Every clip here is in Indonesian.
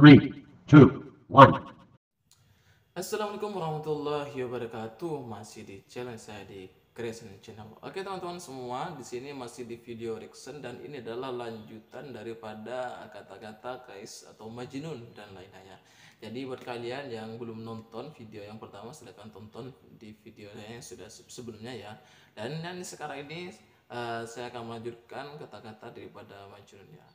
Three, two, one. Assalamualaikum warahmatullahi wabarakatuh. Masih di channel saya di Creation Channel. Oke teman-teman semua, di sini masih di video reaction dan ini adalah lanjutan daripada kata-kata Kais atau Majnun dan lain-lainnya. Jadi buat kalian yang belum nonton video yang pertama, silahkan tonton di video yang sudah sebelumnya ya. Dan sekarang ini saya akan melanjutkan kata-kata daripada Majnun ya.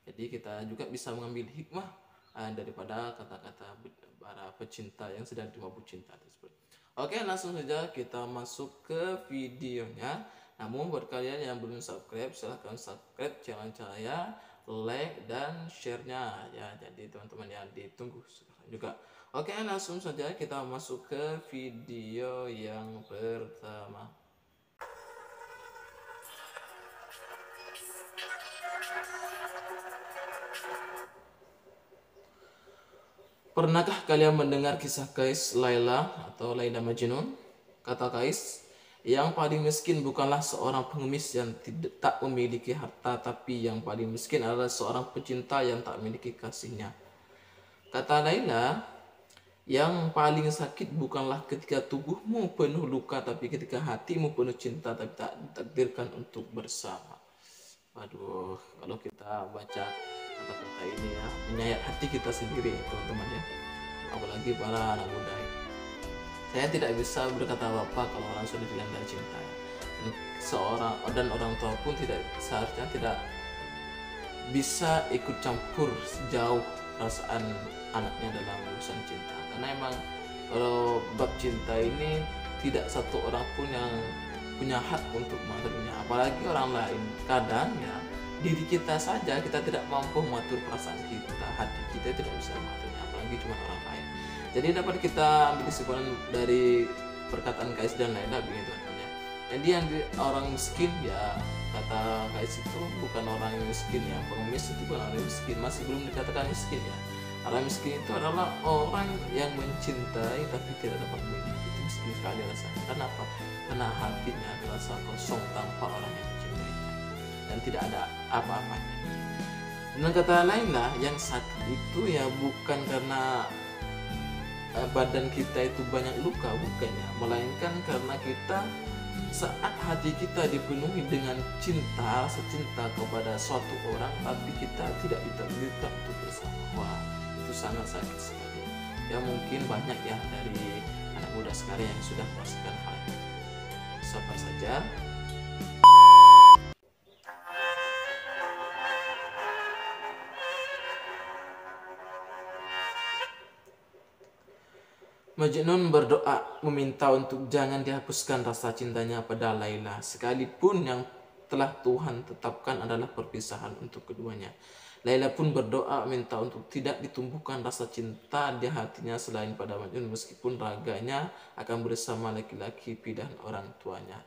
Jadi kita juga bisa mengambil hikmah daripada kata-kata para pecinta yang sedang dimabuk cinta tersebut. Oke, langsung saja kita masuk ke videonya. Namun buat kalian yang belum subscribe, silahkan subscribe channel saya, like dan share-nya ya. Jadi teman-teman yang ditunggu sekarang juga. Oke, langsung saja kita masuk ke video yang pertama. Pernahkah kalian mendengar kisah Kais Laila atau Laila Majnun? Kata Kais, yang paling miskin bukanlah seorang pengemis yang tak memiliki harta, tapi yang paling miskin adalah seorang pecinta yang tak memiliki kasihnya. Kata Laila, yang paling sakit bukanlah ketika tubuhmu penuh luka, tapi ketika hatimu penuh cinta, tapi tak ditakdirkan untuk bersama. Waduh, kalau kita baca kata-kata ini ya, menyayat hati kita sendiri ya teman-teman ya, apalagi para anak muda ya. Saya tidak bisa berkata apa-apa kalau orang sudah dilanda cinta ya. Dan orang tua pun seharusnya tidak bisa ikut campur sejauh perasaan anaknya dalam urusan cinta, karena emang kalau bab cinta ini tidak satu orang pun yang punya hak untuk mengaturnya, apalagi orang lain. Kadang ya diri kita saja kita tidak mampu mengatur perasaan kita, hati kita tidak bisa mengaturnya, apalagi cuma orang lain. Jadi dapat kita ambil kesimpulan dari perkataan Kais dan Laila begitu teman-teman ya. Jadi yang orang miskin ya, kata Kais itu bukan orang yang miskin ya, pengemis itu bukan orang miskin, masih belum dikatakan miskin ya. Orang miskin itu adalah orang yang mencintai tapi tidak dapat memiliki. Itu miskin sekali rasanya. Kenapa? Karena hatinya terasa kosong tanpa orang yang mencintainya dan tidak ada apa-apanya. Dengan kata Laila, yang sakit itu ya bukan karena badan kita itu banyak luka, bukan ya, melainkan karena kita saat hati kita dipenuhi dengan cinta, secinta kepada suatu orang, tapi kita tidak ditakdirkan untuk bersama. Wah, itu sangat sakit sekali. Ya mungkin banyak ya dari anak muda sekarang yang sudah merasakan hal itu. Sabar saja. Majnun berdoa meminta untuk jangan dihapuskan rasa cintanya pada Laila, sekalipun yang telah Tuhan tetapkan adalah perpisahan untuk keduanya. Laila pun berdoa minta untuk tidak ditumbuhkan rasa cinta di hatinya selain pada Majnun, meskipun raganya akan bersama laki-laki pilihan orang tuanya.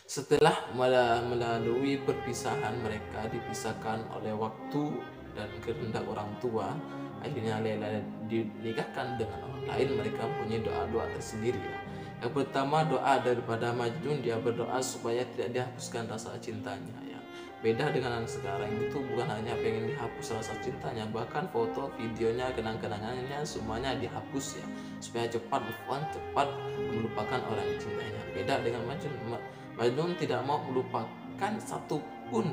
Setelah melalui perpisahan, mereka dipisahkan oleh waktu dan kehendak orang tua. Akhirnya Laila dinikahkan dengan orang lain. Mereka punya doa-doa tersendiri ya. Yang pertama, doa daripada Majnun, dia berdoa supaya tidak dihapuskan rasa cintanya ya. Beda dengan anak sekarang, itu bukan hanya pengen dihapus rasa cintanya, bahkan foto, videonya, kenang-kenangannya semuanya dihapus ya, supaya cepat move on, cepat melupakan orang yang cintanya. Beda dengan Majnun tidak mau melupakan satupun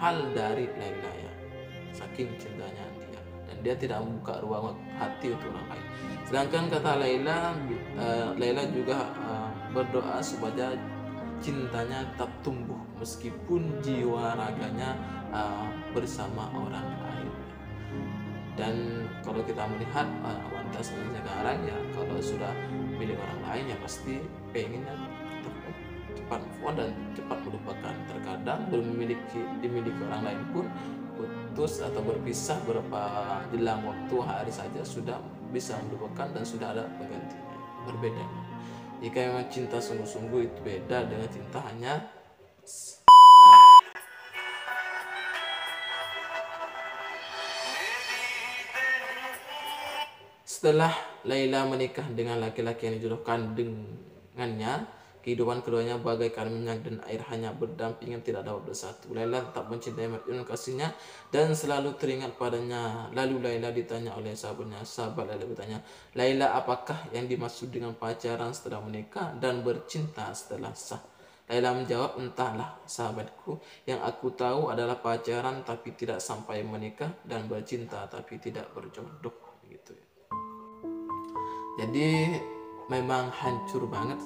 hal dari Laila ya, saking cintanya dia, dan dia tidak membuka ruang hati untuk orang lain. Sedangkan kata Laila juga berdoa supaya cintanya tetap tumbuh meskipun jiwa raganya bersama orang lain. Dan kalau kita melihat wanita sekarang ya, kalau sudah milik orang lain ya pasti pengennya cepat move on dan cepat melupakan. Terkadang belum dimiliki orang lain pun putus atau berpisah beberapa jelang waktu hari saja sudah bisa melupakan dan sudah ada penggantinya. Berbeda. Jika memang cinta sungguh-sungguh, itu beda dengan cinta hanya setelah Laila menikah dengan laki-laki yang dijodohkan dengannya, Kehidupan keduanya bagaikan minyak dan air, hanya berdampingan tidak dapat bersatu. Laila tetap mencintai Majnun kasihnya dan selalu teringat padanya. Lalu Laila ditanya oleh sahabatnya. Sahabat Laila bertanya, Laila, apakah yang dimaksud dengan pacaran setelah menikah dan bercinta setelah sah? Laila menjawab, entahlah sahabatku, yang aku tahu adalah pacaran tapi tidak sampai menikah dan bercinta tapi tidak berjodoh gitu ya. Jadi memang hancur banget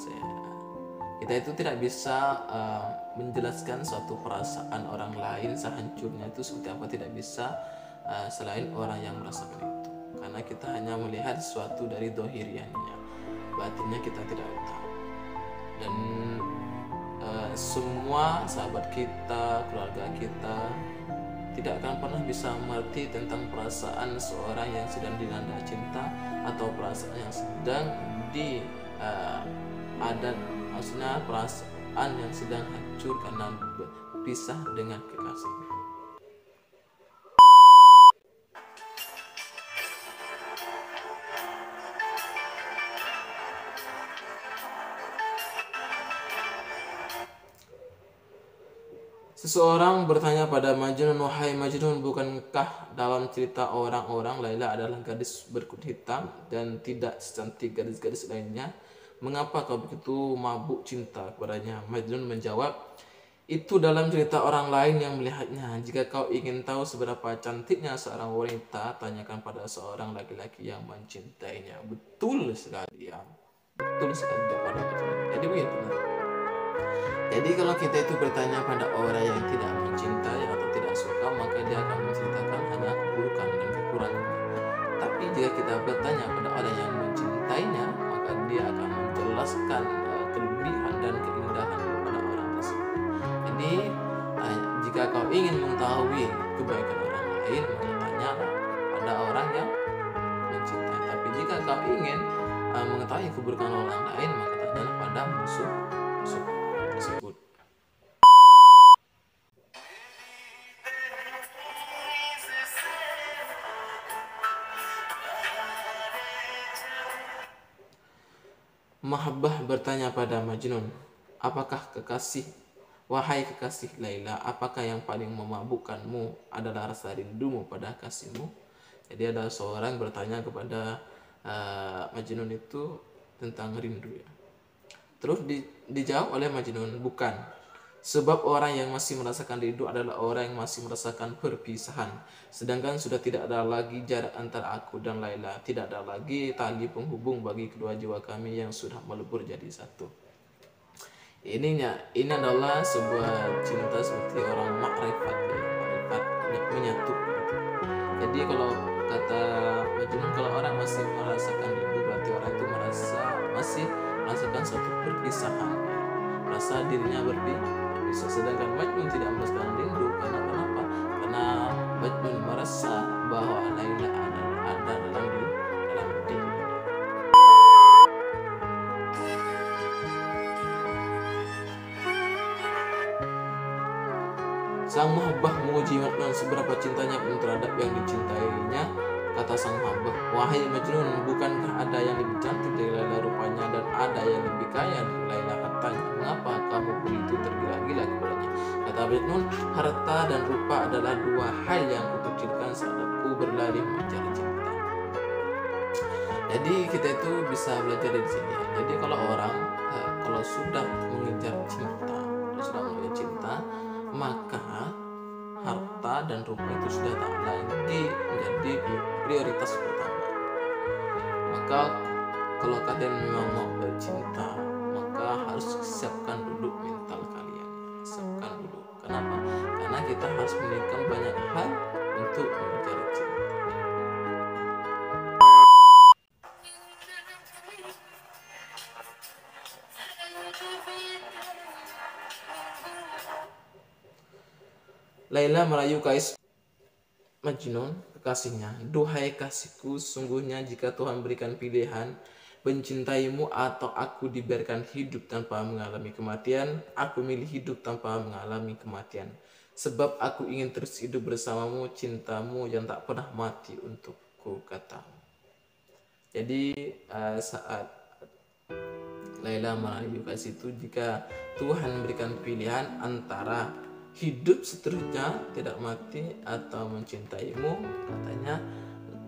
kita itu tidak bisa menjelaskan suatu perasaan orang lain sehancurnya itu seperti apa, tidak bisa selain orang yang merasakan itu, karena kita hanya melihat sesuatu dari dohiriannya, batinnya kita tidak tahu. Dan semua sahabat kita, keluarga kita tidak akan pernah bisa mengerti tentang perasaan seorang yang sedang dilanda cinta atau perasaan yang sedang maksudnya perasaan yang sedang hancur karena berpisah dengan kekasih. Seseorang bertanya pada Majnun, wahai Majnun, bukankah dalam cerita orang-orang Laila adalah gadis berkulit hitam dan tidak secantik gadis-gadis lainnya? Mengapa kau begitu mabuk cinta kepadanya? Majnun menjawab, itu dalam cerita orang lain yang melihatnya. Jika kau ingin tahu seberapa cantiknya seorang wanita, tanyakan pada seorang laki-laki yang mencintainya. Betul sekali ya. Betul sekali pada Majnun. Jadi begitu. Jadi kalau kita itu bertanya pada orang yang tidak mencintai atau tidak suka, maka dia akan menceritakan hanya keburukan dan kekurangannya. Tapi jika kita bertanya pada orang yang mencintainya, maka dia akan menjelaskan kelebihan dan keindahan pada orang tersebut. Jadi jika kau ingin mengetahui kebaikan orang lain, maka tanyalah pada orang yang mencintai. Tapi jika kau ingin mengetahui keburukan orang lain, maka tanyalah pada musuh tersebut. Mahabbah bertanya pada Majnun, wahai kekasih Laila, apakah yang paling memabukkanmu adalah rasa rindumu pada kasihmu? Jadi ada seorang bertanya kepada Majnun itu tentang rindu ya. Terus dijawab oleh Majnun, bukan. Sebab orang yang masih merasakan rindu adalah orang yang masih merasakan perpisahan. Sedangkan sudah tidak ada lagi jarak antara aku dan Laila. Tidak ada lagi tali penghubung bagi kedua jiwa kami yang sudah melebur jadi satu. Ini adalah sebuah cinta seperti orang makrifat menyatu. Jadi kalau kata Majnun, kalau orang masih merasakan rindu, berarti orang itu masih merasakan suatu perpisahan, merasa dirinya berpisah. Sedangkan Majnun tidak merasakan rindu. Kenapa? Karena Majnun merasa bahwa Laila ada dalam diri. Sang Mahabbah menguji Majnun seberapa cintanya pun terhadap yang dicintainya. Kata sang Mahabbah, wahai Majnun, bukankah ada yang lebih cantik dari Laila rupanya dan ada yang lebih kaya dari Laila hartanya? Mengapa kamu begitu tergila-gila kepadanya? Kata Majnun, harta dan rupa adalah dua hal yang kukucilkan saat aku berlari mencari cinta. Jadi kita itu bisa belajar dari sini. Jadi kalau orang kalau sudah mengejar cinta, maka harta dan rupa itu sudah tak lagi menjadi prioritas pertama. Maka kalau kalian memang mau bercinta, maka harus siapkan dulu mental kalian. Siapkan dulu. Kenapa? Karena kita harus meninggalkan banyak hal untuk mencari cinta. Laila merayu Kais Majnun, kekasihnya, duhai kasihku, sungguhnya jika Tuhan berikan pilihan mencintaimu atau aku dibiarkan hidup tanpa mengalami kematian, aku milih hidup tanpa mengalami kematian. Sebab aku ingin terus hidup bersamamu, cintamu yang tak pernah mati untukku, katamu. Jadi saat Laila merayu ke situ jika Tuhan memberikan pilihan antara hidup seterusnya tidak mati atau mencintaimu, katanya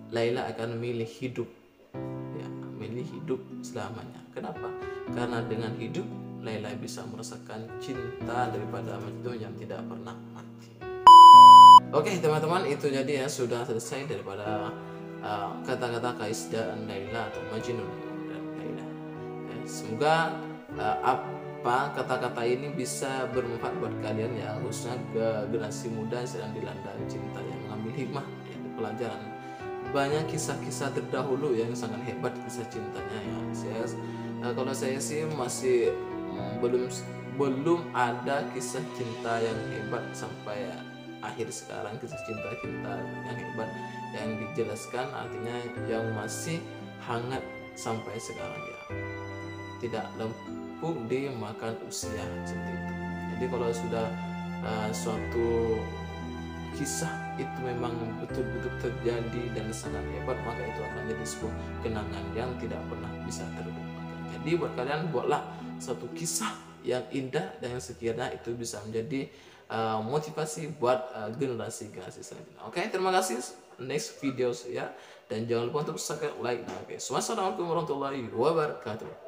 Laila akan memilih hidup, ya, memilih hidup selamanya. Kenapa? Karena dengan hidup Laila bisa merasakan cinta daripada Majnun yang tidak pernah mati. Oke teman-teman, itu jadi ya sudah selesai daripada kata-kata Kais dan Laila atau Majnun dan Laila. Semoga apa kata-kata ini bisa bermanfaat buat kalian ya, khususnya ke generasi muda yang sedang dilanda cinta, yang mengambil hikmah ya, pelajaran. Banyak kisah-kisah terdahulu yang sangat hebat kisah cintanya ya. Kalau saya sih masih belum ada kisah cinta yang hebat sampai akhir sekarang, kisah cinta yang hebat yang dijelaskan, artinya yang masih hangat sampai sekarang ya, tidak lempung dimakan usia seperti itu. Jadi kalau sudah suatu kisah itu memang betul-betul terjadi dan sangat hebat, maka itu akan jadi sebuah kenangan yang tidak pernah bisa terlupakan. Jadi buat kalian, buatlah satu kisah yang indah dan yang sekiranya itu bisa menjadi motivasi buat generasi selanjutnya. Oke, terima kasih. Next videos ya, dan jangan lupa untuk subscribe, like, dan oke. Wassalamualaikum warahmatullahi wabarakatuh.